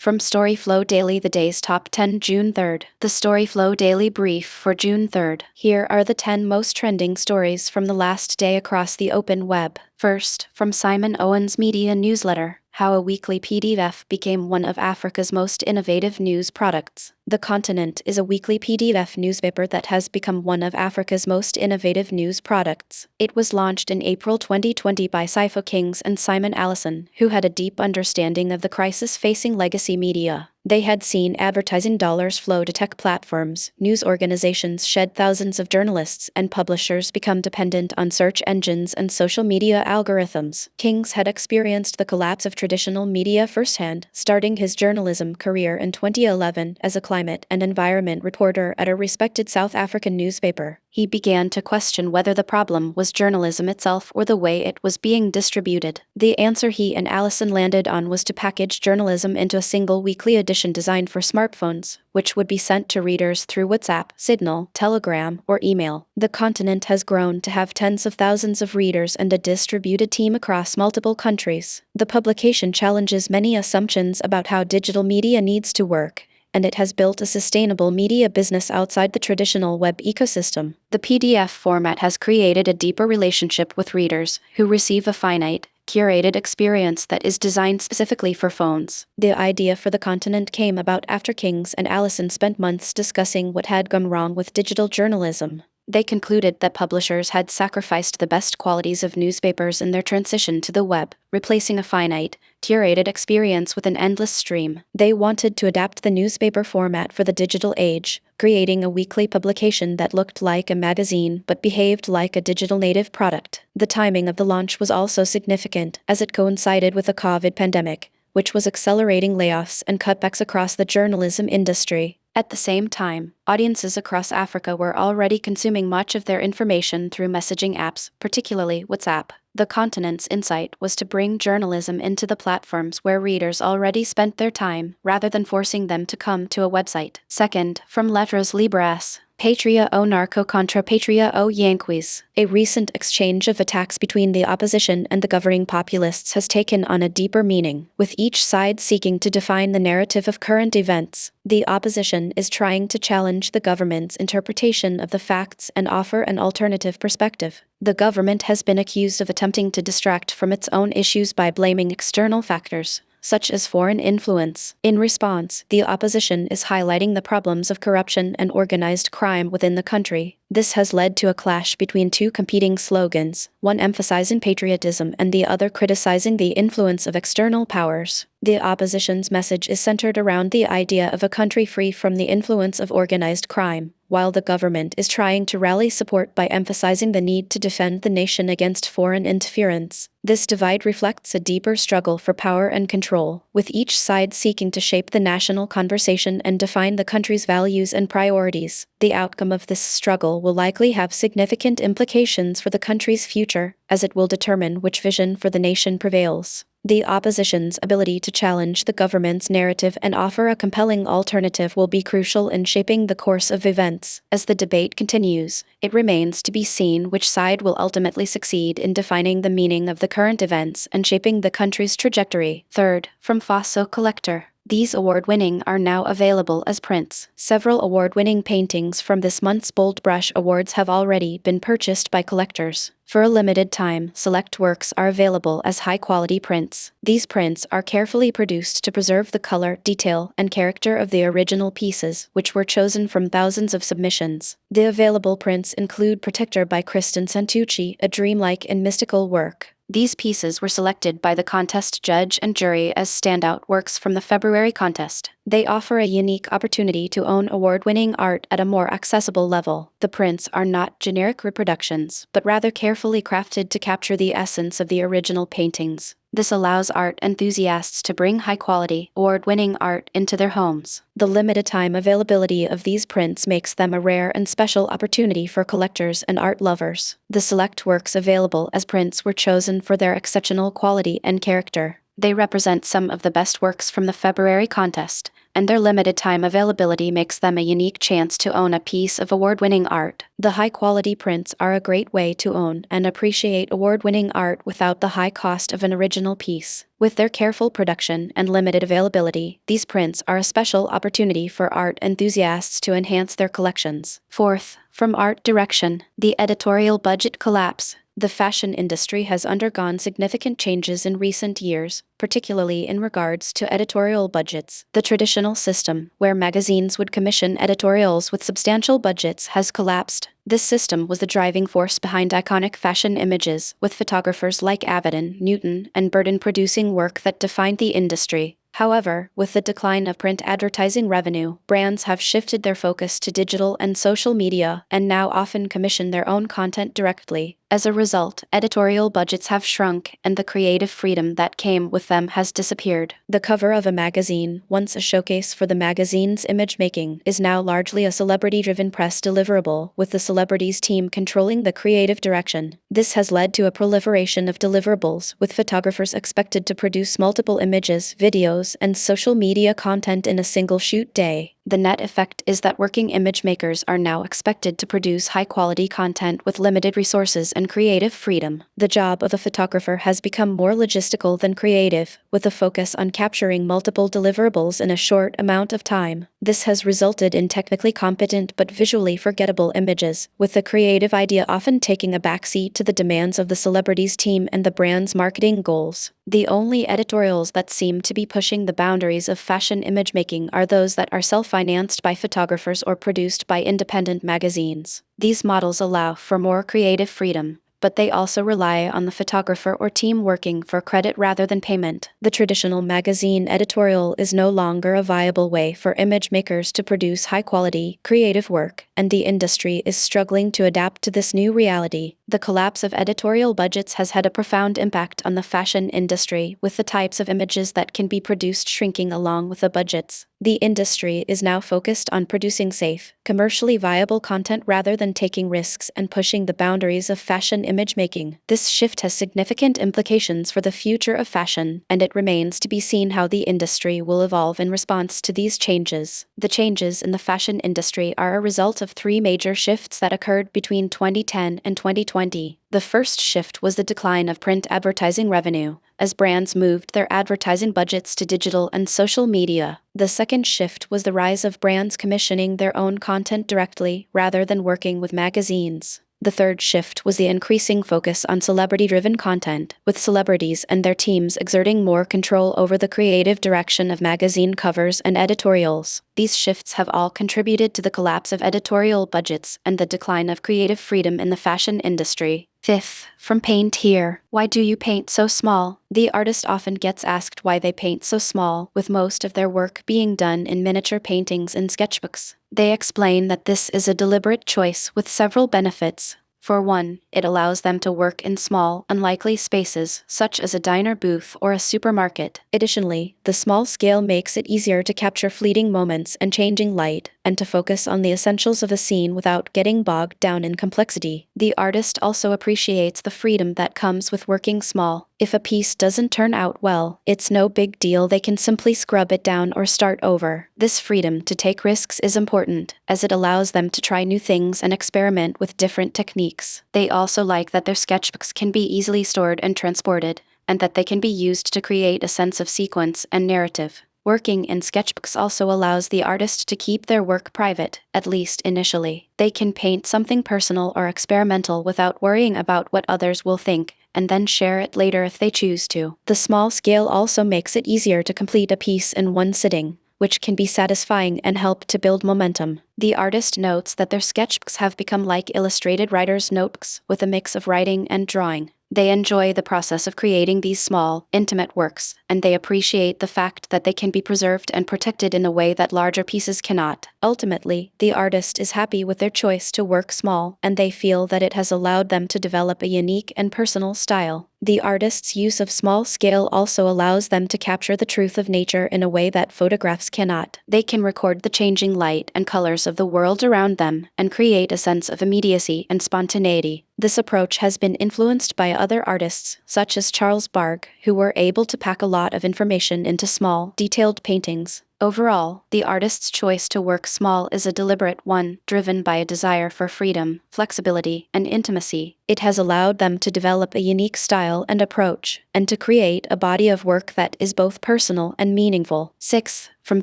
From storyflo Daily, the day's top 10, June 3rd. The storyflo Daily Brief for June 3rd. Here are the 10 most trending stories from the last day across the open web. First, from Simon Owens Media Newsletter, how a weekly PDF became one of Africa's most innovative news products. The Continent is a weekly PDF newspaper that has become one of Africa's most innovative news products. It was launched in April 2020 by Cypher Kings and Simon Allison, who had a deep understanding of the crisis facing legacy media. They had seen advertising dollars flow to tech platforms, news organizations shed thousands of journalists, and publishers become dependent on search engines and social media algorithms. Kings had experienced the collapse of traditional media firsthand, starting his journalism career in 2011 as a climate and environment reporter at a respected South African newspaper. He began to question whether the problem was journalism itself or the way it was being distributed. The answer he and Allison landed on was to package journalism into a single weekly edition designed for smartphones, which would be sent to readers through WhatsApp, Signal, Telegram, or email. The Continent has grown to have tens of thousands of readers and a distributed team across multiple countries. The publication challenges many assumptions about how digital media needs to work, and it has built a sustainable media business outside the traditional web ecosystem. The PDF format has created a deeper relationship with readers, who receive a finite, curated experience that is designed specifically for phones. The idea for the Continent came about after Kings and Allison spent months discussing what had gone wrong with digital journalism. They concluded that publishers had sacrificed the best qualities of newspapers in their transition to the web, replacing a finite, curated experience with an endless stream. They wanted to adapt the newspaper format for the digital age, creating a weekly publication that looked like a magazine but behaved like a digital native product. The timing of the launch was also significant, as it coincided with the COVID pandemic, which was accelerating layoffs and cutbacks across the journalism industry. At the same time, audiences across Africa were already consuming much of their information through messaging apps, particularly WhatsApp. The Continent's insight was to bring journalism into the platforms where readers already spent their time, rather than forcing them to come to a website. Second, from Letras Libres, Patria o Narco contra Patria o Yanquis. A recent exchange of attacks between the opposition and the governing populists has taken on a deeper meaning, with each side seeking to define the narrative of current events. The opposition is trying to challenge the government's interpretation of the facts and offer an alternative perspective. The government has been accused of attempting to distract from its own issues by blaming external factors, such as foreign influence. In response, the opposition is highlighting the problems of corruption and organized crime within the country. This has led to a clash between two competing slogans, one emphasizing patriotism and the other criticizing the influence of external powers. The opposition's message is centered around the idea of a country free from the influence of organized crime, while the government is trying to rally support by emphasizing the need to defend the nation against foreign interference. This divide reflects a deeper struggle for power and control, with each side seeking to shape the national conversation and define the country's values and priorities. The outcome of this struggle will likely have significant implications for the country's future, as it will determine which vision for the nation prevails. The opposition's ability to challenge the government's narrative and offer a compelling alternative will be crucial in shaping the course of events. As the debate continues, it remains to be seen which side will ultimately succeed in defining the meaning of the current events and shaping the country's trajectory. Third, from Faso Collector. These award-winning are now available as prints. Several award-winning paintings from this month's Bold Brush Awards have already been purchased by collectors. For a limited time, select works are available as high-quality prints. These prints are carefully produced to preserve the color, detail, and character of the original pieces, which were chosen from thousands of submissions. The available prints include Protector by Kristen Santucci, a dreamlike and mystical work. These pieces were selected by the contest judge and jury as standout works from the February contest. They offer a unique opportunity to own award-winning art at a more accessible level. The prints are not generic reproductions, but rather carefully crafted to capture the essence of the original paintings. This allows art enthusiasts to bring high-quality, award-winning art into their homes. The limited-time availability of these prints makes them a rare and special opportunity for collectors and art lovers. The select works available as prints were chosen for their exceptional quality and character. They represent some of the best works from the February contest, and their limited time availability makes them a unique chance to own a piece of award-winning art. The high-quality prints are a great way to own and appreciate award-winning art without the high cost of an original piece. With their careful production and limited availability, these prints are a special opportunity for art enthusiasts to enhance their collections. Fourth, from art direction, the editorial budget collapse. The fashion industry has undergone significant changes in recent years, particularly in regards to editorial budgets. The traditional system, where magazines would commission editorials with substantial budgets, has collapsed. This system was the driving force behind iconic fashion images, with photographers like Avedon, Newton, and Burton producing work that defined the industry. However, with the decline of print advertising revenue, brands have shifted their focus to digital and social media and now often commission their own content directly. As a result, editorial budgets have shrunk, and the creative freedom that came with them has disappeared. The cover of a magazine, once a showcase for the magazine's image-making, is now largely a celebrity-driven press deliverable, with the celebrities' team controlling the creative direction. This has led to a proliferation of deliverables, with photographers expected to produce multiple images, videos, and social media content in a single shoot day. The net effect is that working image makers are now expected to produce high-quality content with limited resources and creative freedom. The job of a photographer has become more logistical than creative, with a focus on capturing multiple deliverables in a short amount of time. This has resulted in technically competent but visually forgettable images, with the creative idea often taking a backseat to the demands of the celebrity's team and the brand's marketing goals. The only editorials that seem to be pushing the boundaries of fashion image-making are those that are self-financed by photographers or produced by independent magazines. These models allow for more creative freedom, but they also rely on the photographer or team working for credit rather than payment. The traditional magazine editorial is no longer a viable way for image makers to produce high-quality, creative work, and the industry is struggling to adapt to this new reality. The collapse of editorial budgets has had a profound impact on the fashion industry, with the types of images that can be produced shrinking along with the budgets. The industry is now focused on producing safe, commercially viable content rather than taking risks and pushing the boundaries of fashion image making. This shift has significant implications for the future of fashion, and it remains to be seen how the industry will evolve in response to these changes. The changes in the fashion industry are a result of three major shifts that occurred between 2010 and 2020. The first shift was the decline of print advertising revenue, as brands moved their advertising budgets to digital and social media. The second shift was the rise of brands commissioning their own content directly, rather than working with magazines. The third shift was the increasing focus on celebrity-driven content, with celebrities and their teams exerting more control over the creative direction of magazine covers and editorials. These shifts have all contributed to the collapse of editorial budgets and the decline of creative freedom in the fashion industry. Fifth, from paint here. Why do you paint so small? The artist often gets asked why they paint so small, with most of their work being done in miniature paintings and sketchbooks. They explain that this is a deliberate choice with several benefits. For one, it allows them to work in small, unlikely spaces, such as a diner booth or a supermarket. Additionally, the small scale makes it easier to capture fleeting moments and changing light, and to focus on the essentials of a scene without getting bogged down in complexity. The artist also appreciates the freedom that comes with working small. If a piece doesn't turn out well, it's no big deal, they can simply scrub it down or start over. This freedom to take risks is important, as it allows them to try new things and experiment with different techniques. They also like that their sketchbooks can be easily stored and transported, and that they can be used to create a sense of sequence and narrative. Working in sketchbooks also allows the artist to keep their work private, at least initially. They can paint something personal or experimental without worrying about what others will think, and then share it later if they choose to. The small scale also makes it easier to complete a piece in one sitting, which can be satisfying and help to build momentum. The artist notes that their sketchbooks have become like illustrated writer's notebooks, with a mix of writing and drawing. They enjoy the process of creating these small, intimate works, and they appreciate the fact that they can be preserved and protected in a way that larger pieces cannot. Ultimately, the artist is happy with their choice to work small, and they feel that it has allowed them to develop a unique and personal style. The artist's use of small scale also allows them to capture the truth of nature in a way that photographs cannot. They can record the changing light and colors of the world around them, and create a sense of immediacy and spontaneity. This approach has been influenced by other artists, such as Charles Bargue, who were able to pack a lot of information into small, detailed paintings. Overall, the artist's choice to work small is a deliberate one, driven by a desire for freedom, flexibility, and intimacy. It has allowed them to develop a unique style and approach, and to create a body of work that is both personal and meaningful. 6. From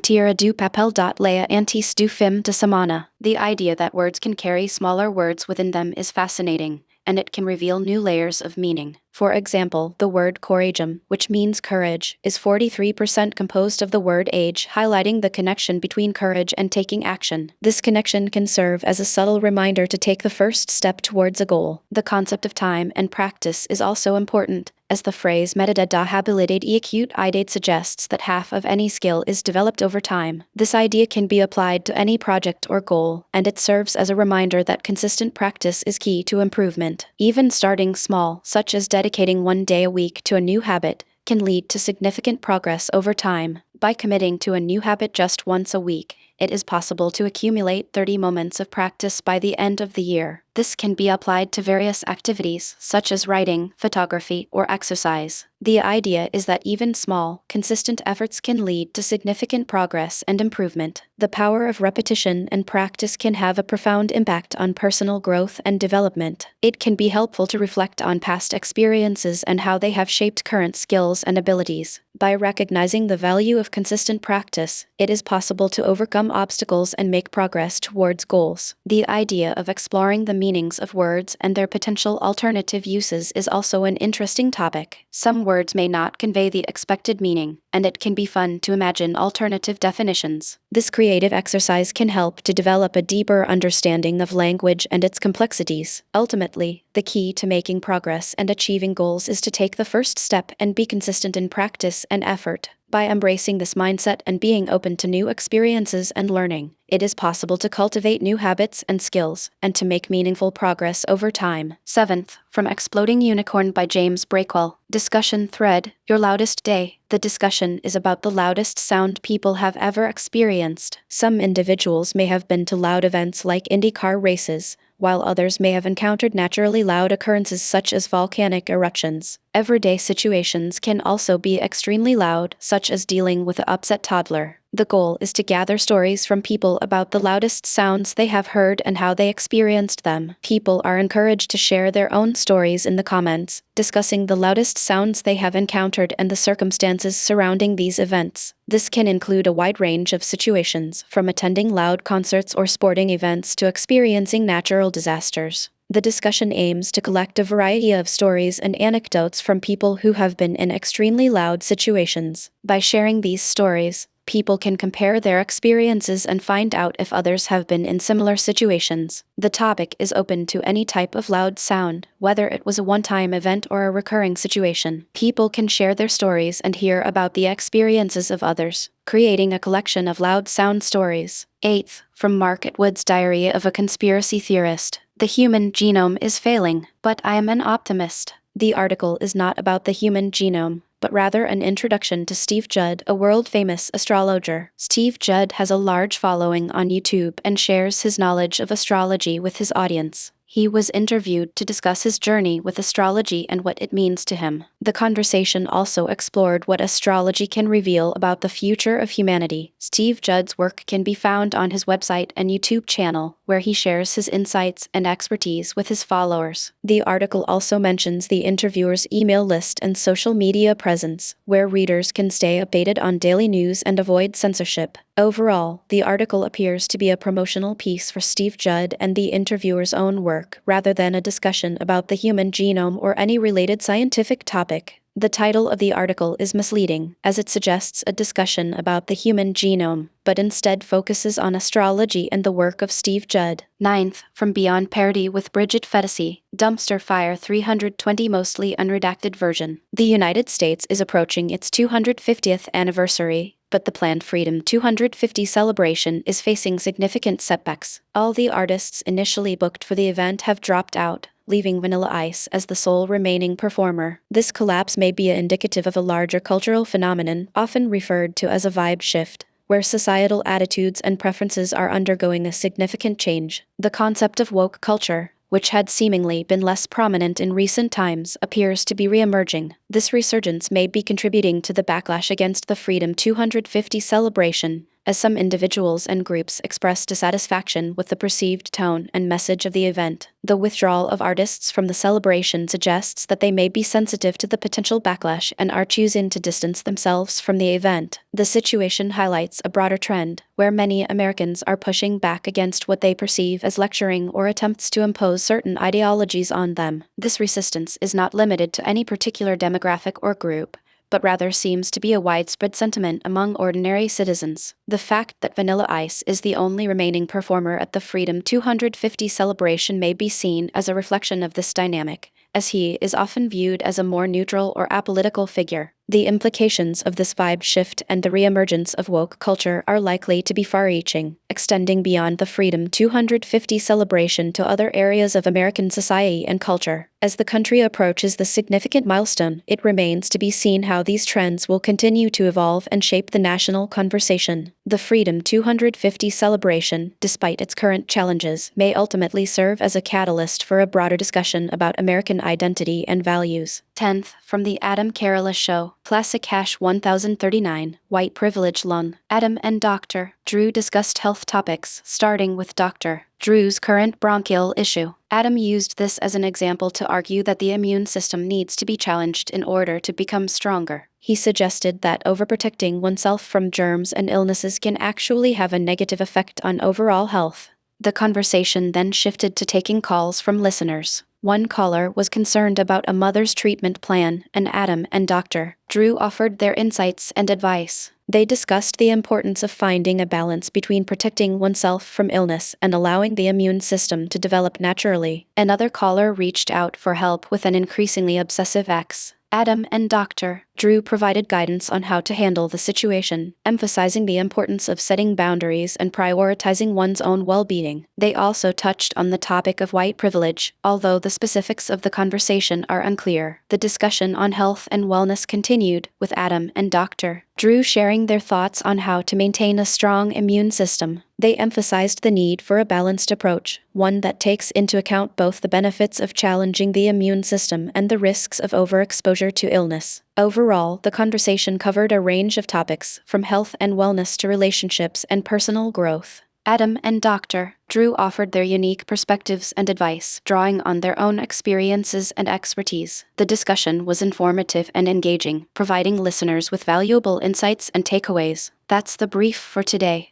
Tierra du Papel. Lea antis du film de semana. The idea that words can carry smaller words within them is fascinating, and it can reveal new layers of meaning. For example, the word couragem, which means courage, is 43% composed of the word age, highlighting the connection between courage and taking action. This connection can serve as a subtle reminder to take the first step towards a goal. The concept of time and practice is also important, as the phrase medida da habilidade e acute idade suggests that half of any skill is developed over time. This idea can be applied to any project or goal, and it serves as a reminder that consistent practice is key to improvement. Even starting small, such as dedicating one day a week to a new habit, can lead to significant progress over time. By committing to a new habit just once a week, it is possible to accumulate 30 moments of practice by the end of the year. This can be applied to various activities, such as writing, photography, or exercise. The idea is that even small, consistent efforts can lead to significant progress and improvement. The power of repetition and practice can have a profound impact on personal growth and development. It can be helpful to reflect on past experiences and how they have shaped current skills and abilities. By recognizing the value of consistent practice, it is possible to overcome obstacles and make progress towards goals. The idea of exploring the meanings of words and their potential alternative uses is also an interesting topic. Some words may not convey the expected meaning, and it can be fun to imagine alternative definitions. This creative exercise can help to develop a deeper understanding of language and its complexities. Ultimately, the key to making progress and achieving goals is to take the first step and be consistent in practice and effort. By embracing this mindset and being open to new experiences and learning, it is possible to cultivate new habits and skills, and to make meaningful progress over time. 7th, from Exploding Unicorn by James Breakwell. Discussion thread, Your Loudest Day. The discussion is about the loudest sound people have ever experienced. Some individuals may have been to loud events like IndyCar races, while others may have encountered naturally loud occurrences such as volcanic eruptions. Everyday situations can also be extremely loud, such as dealing with an upset toddler. The goal is to gather stories from people about the loudest sounds they have heard and how they experienced them. People are encouraged to share their own stories in the comments, discussing the loudest sounds they have encountered and the circumstances surrounding these events. This can include a wide range of situations, from attending loud concerts or sporting events to experiencing natural disasters. The discussion aims to collect a variety of stories and anecdotes from people who have been in extremely loud situations. By sharing these stories, people can compare their experiences and find out if others have been in similar situations. The topic is open to any type of loud sound, whether it was a one-time event or a recurring situation. People can share their stories and hear about the experiences of others, creating a collection of loud sound stories. 8th, from Mark Atwood's Diary of a Conspiracy Theorist. The human genome is failing, but I am an optimist. The article is not about the human genome, but rather an introduction to Steve Judd, a world-famous astrologer. Steve Judd has a large following on YouTube and shares his knowledge of astrology with his audience. He was interviewed to discuss his journey with astrology and what it means to him. The conversation also explored what astrology can reveal about the future of humanity. Steve Judd's work can be found on his website and YouTube channel, where he shares his insights and expertise with his followers. The article also mentions the interviewer's email list and social media presence, where readers can stay updated on daily news and avoid censorship. Overall, the article appears to be a promotional piece for Steve Judd and the interviewer's own work, rather than a discussion about the human genome or any related scientific topic. The title of the article is misleading, as it suggests a discussion about the human genome, but instead focuses on astrology and the work of Steve Judd. 9th, from Beyond Parody with Bridget Fetisi, Dumpster Fire 320 mostly unredacted version. The United States is approaching its 250th anniversary, but the planned Freedom 250 celebration is facing significant setbacks. All the artists initially booked for the event have dropped out, leaving Vanilla Ice as the sole remaining performer. This collapse may be indicative of a larger cultural phenomenon, often referred to as a vibe shift, where societal attitudes and preferences are undergoing a significant change. The concept of woke culture, which had seemingly been less prominent in recent times, appears to be reemerging. This resurgence may be contributing to the backlash against the Freedom 250 celebration, as some individuals and groups express dissatisfaction with the perceived tone and message of the event. The withdrawal of artists from the celebration suggests that they may be sensitive to the potential backlash and are choosing to distance themselves from the event. The situation highlights a broader trend, where many Americans are pushing back against what they perceive as lecturing or attempts to impose certain ideologies on them. This resistance is not limited to any particular demographic or group, but rather seems to be a widespread sentiment among ordinary citizens. The fact that Vanilla Ice is the only remaining performer at the Freedom 250 celebration may be seen as a reflection of this dynamic, as he is often viewed as a more neutral or apolitical figure. The implications of this vibe shift and the reemergence of woke culture are likely to be far-reaching, extending beyond the Freedom 250 celebration to other areas of American society and culture. As the country approaches this significant milestone, it remains to be seen how these trends will continue to evolve and shape the national conversation. The Freedom 250 celebration, despite its current challenges, may ultimately serve as a catalyst for a broader discussion about American identity and values. 10th, from the Adam Carolla Show. Classic #1039, White Privilege Lung. Adam and Dr. Drew discussed health topics, starting with Dr. Drew's current bronchial issue. Adam used this as an example to argue that the immune system needs to be challenged in order to become stronger. He suggested that overprotecting oneself from germs and illnesses can actually have a negative effect on overall health. The conversation then shifted to taking calls from listeners. One caller was concerned about a mother's treatment plan, and Adam and Dr. Drew offered their insights and advice. They discussed the importance of finding a balance between protecting oneself from illness and allowing the immune system to develop naturally. Another caller reached out for help with an increasingly obsessive ex. Adam and Dr. Drew provided guidance on how to handle the situation, emphasizing the importance of setting boundaries and prioritizing one's own well-being. They also touched on the topic of white privilege, although the specifics of the conversation are unclear. The discussion on health and wellness continued, with Adam and Dr. Drew sharing their thoughts on how to maintain a strong immune system. They emphasized the need for a balanced approach, one that takes into account both the benefits of challenging the immune system and the risks of overexposure to illness. Overall, the conversation covered a range of topics, from health and wellness to relationships and personal growth. Adam and Dr. Drew offered their unique perspectives and advice, drawing on their own experiences and expertise. The discussion was informative and engaging, providing listeners with valuable insights and takeaways. That's the brief for today.